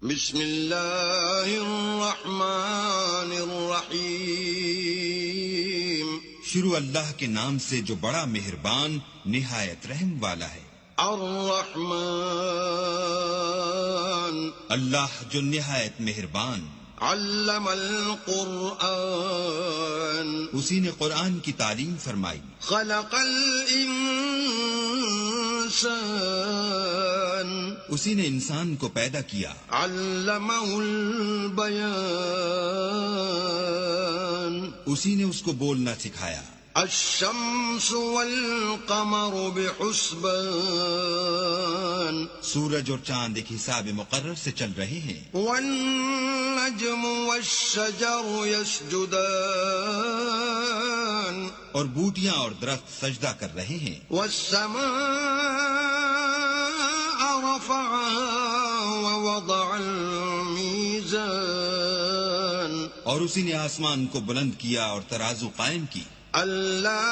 بسم اللہ الرحمن الرحیم، شروع اللہ کے نام سے جو بڑا مہربان نہایت رحم والا ہے۔ الرحمن، اللہ جو نہایت مہربان، علم القرآن، اسی نے قرآن کی تعلیم فرمائی، خلق الانسان، اسی نے انسان کو پیدا کیا، علمہ البیان، اسی نے اس کو بولنا سکھایا، الشمس والقمر بحسبان، سورج اور چاند ایک حساب مقرر سے چل رہے ہیں، والنجم والشجر يسجدان، اور بوٹیاں اور درخت سجدہ کر رہے ہیں، والسماء رفعها ووضع الميزان، اور اسی نے آسمان کو بلند کیا اور ترازو قائم کی، أَلَّا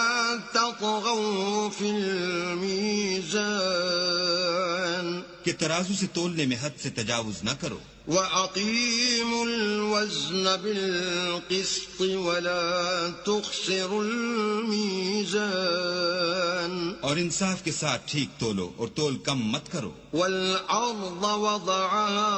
تَطْغَوْا فِي الْمِيزَانِ، کہ ترازو سے تولنے میں حد سے تجاوز نہ کرو، وَأَقِيمُوا الْوَزْنَ بِالْقِسْطِ وَلَا تُخْسِرُوا الْمِيزَانَ، اور انصاف کے ساتھ ٹھیک تولو اور تول کم مت کرو، وَالْأَرْضَ وَضَعَهَا